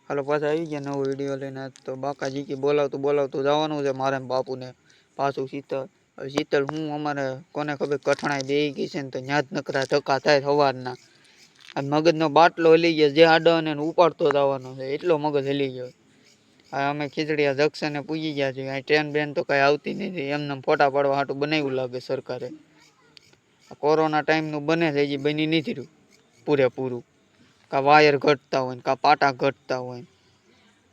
હાલો પાછા આવી ગયા નવો વિડીયો લઈને. તો બાકાજી કે બોલાવતું જવાનું છે મારે બાપુને પાછું શીતળ હું અમારે કોને ખબર કઠણાઈ દઈ ગઈ છે ને તો ન્યા જ નકરા ધક્કા થાય સવારના. આ મગજનો બાટલો હલી ગયો જે આડો ને ઉપાડતો જવાનો છે એટલો મગજ હલી ગયો. અમે ખીચડીયા જંકશને પૂજી ગયા છીએ. અહીં ટ્રેન બેન તો કઈ આવતી નથી. એમને ફોટા પાડવા હાટું બનાવ્યું લાગે સરકારે. કોરોના ટાઈમનું બને છે હજી બની નથી રહ્યું પૂરેપૂરું. કા વાયર ઘટતા હોય કા પાટા ઘટતા હોય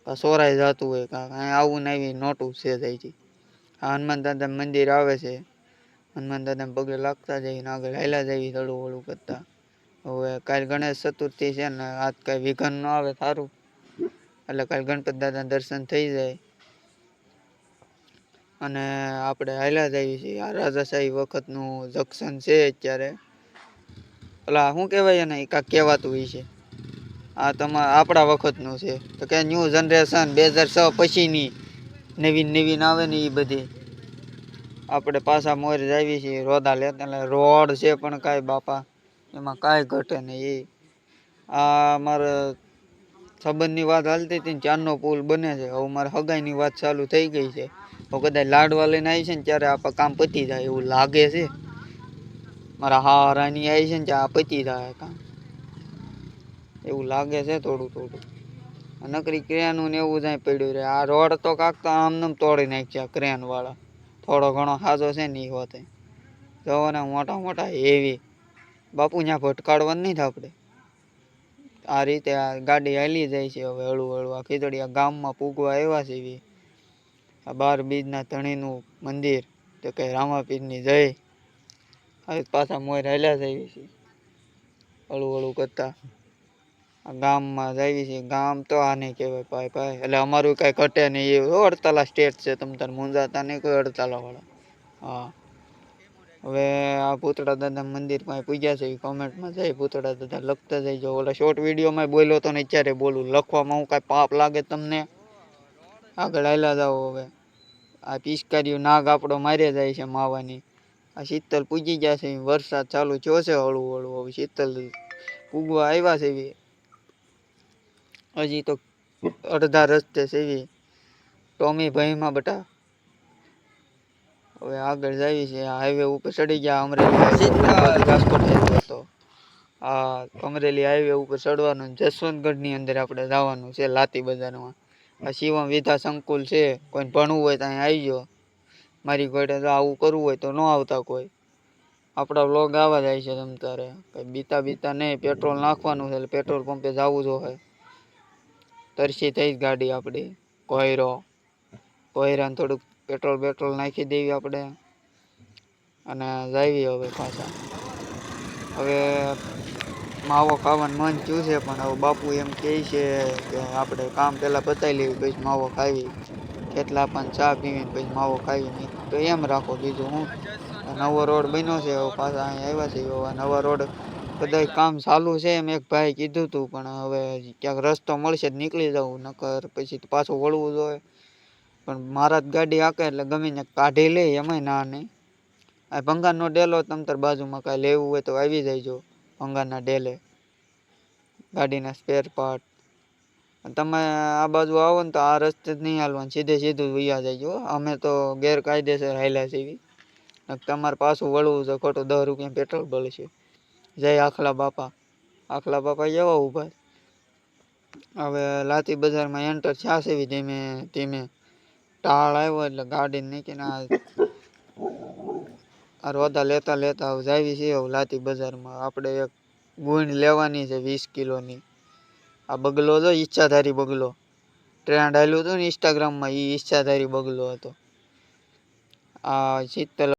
કા સોરાઈ જતું હોય કા આવું ને આવી નોટું છે જાય છે. આ હનુમાન દાદા મંદિર આવે છે. હનુમાન દાદા પગે લાગતા જઈને આગળ હાલ્યા જઈએ હળું હળું કરતા. હવે કાલ ગણેશ ચતુર્થી છે ને આજ કઈ વિઘન ન આવે સારું એટલે કાલ ગણપતિ દાદા દર્શન થઈ જાય અને આપણે હાલ્યા જઈએ છીએ. આ રાજાશાહી વખતનું જંકશન છે અત્યારે. ઓલા શું કહેવાય ને કાંક કહેવાતું હોય છે. આ આપણા વખતનું છે તો કે ન્યૂ જનરેશન 2006 પછીની નવીન આવે ને એ બધી આપણે પાછા મોર જાવી છીએ રોદા લેતા. રોડ છે પણ કાંઈ બાપા એમાં કાંઈ ઘટે નહીં. આ મારે સંબંધની વાત હાલતી હતી ને ચાંદનો પુલ બને છે. હવે મારે હગાઈની વાત ચાલુ થઈ ગઈ છે. હવે કદાચ લાડવા લઈને આવી છે ને ત્યારે આપણે કામ પતી જાય એવું લાગે છે. મારા હારાની આવી છે ને ત્યાં પતી જાય કામ એવું લાગે છે થોડું. નકરી ક્રેનું ને એવું જાય પડ્યું રહે. આ રોડ તો કાંક તો આમને તોડી નાખ્યા ક્રેન વાળા. થોડો ઘણો હાજો છે ને એ હોતે જવો ને મોટા હેવી બાપુ ત્યાં ભટકાડવાનું નહીં આપણે. આ રીતે આ ગાડી હાલી જાય છે હવે હળવું. આ ખીચડીયા ગામમાં પૂગવા આવ્યા છે. આ 12 બીજના ધણીનું મંદિર તો કઈ રામાપીરની જય. હવે પાછા મોર હાલ્યા જઈએ છીએ હળવું કરતા. આ ગામમાં જઈએ છીએ. ગામ તો આને કહેવાય ભાઈ એટલે અમારું કઈ ઘટે નહીં. એ હડતાલા સ્ટેટ છે તમ તાર મુંજાતા નહીં કોઈ હડતાલા વાળા. હા હવે આ પૂતળા દાદા મંદિર પાસે પૂજ્યા છે. કોમેન્ટમાં જાય પૂતળા દાદા લખતા જઈજો. ઓલા શોર્ટ વિડીયોમાં બોલ્યો તો ને અત્યારે બોલું લખવામાં હું કાંઈ પાપ લાગે તમને. આગળ હાલ્યા જાઓ. હવે આ પિચકારીઓ નાગ આપણો માર્યા જાય છે માવાની. આ શીતલ પૂજી ગયા છે. વરસાદ ચાલુ થયો છે હળવું. હવે શીતલ પૂગવા આવ્યા છે. હજી તો અડધા રસ્તે છે. ટોમી ભાઈમાં બટા હવે આગળ જઈએ છીએ. હાઈવે ઉપર ચડી ગયા અમરેલી રાજકોટ જતો હતો. આ અમરેલી હાઈવે ઉપર ચડવાનું જસવંતગઢની અંદર આપણે જવાનું છે લાતી બજારમાં. આ શિવમ વિદ્યા સંકુલ છે. કોઈ ભણવું હોય તો અહીં આવી જાઓ. મારી ઘોડે તો આવું કરવું હોય તો ન આવતા કોઈ. આપણા વ્લોગ આવવા જાય છે તમ તારે કઈ બીતા નહીં. પેટ્રોલ નાખવાનું છે એટલે પેટ્રોલ પંપે જવું જોઈએ. તરસી થઈ ગાડી આપણી કોયરાને થોડુંક પેટ્રોલ નાખી દેવી આપણે અને જઈએ હવે પાછા. હવે માવો ખાવાનું મન થયું છે પણ હવે બાપુ એમ કહે છે કે આપણે કામ પહેલાં પતાવી લેવી પછી માવો ખાવી. કેટલા પણ ચા પીવીને પછી માવો ખાવી તો એમ રાખો બીજું હું. નવો રોડ બન્યો છે હવે પાછા અહીં આવ્યા છે. નવા રોડ બધા કામ ચાલુ છે એમ એક ભાઈ કીધું હતું પણ હવે ક્યાંક રસ્તો મળશે જ નીકળી જવું નકર પછી પાછું વળવું જોઈએ. પણ મારા જ ગાડી હાકે એટલે ગમીને કાઢી લે એમાંય ના નહીં. આ ભંગારનો ડેલો તમતાર બાજુમાં કાંઈ લેવું હોય તો આવી જાયજો. ભંગારના ડેલે ગાડીના સ્પેર પાર્ટ. તમે આ બાજુ આવો ને તો આ રસ્તે જ નહીં હાલવાનું સીધું વૈયા જઈજો. અમે તો ગેરકાયદેસર હાલ્યા છીએ. તમારે પાછું વળવું છે ખોટું 10 રૂપિયા પેટ્રોલ બળશે. જય આખલા બાપા જેવા ઊભા. હવે લાતી બજારમાં એન્ટર થયા છે ધીમે ટાળ આવ્યો એટલે ગાડી નીકળીને આ રોદા લેતા હવે જાવી છીએ લાતી બજારમાં. આપણે એક ગુણ લેવાની છે 20 કિલોની. આ બગલો જો ઈચ્છાધારી બગલો ટ્રેન્ડ હાલ્યું હતું ને ઇન્સ્ટાગ્રામમાં. એ ઈચ્છાધારી બગલો હતો. આ શીતલ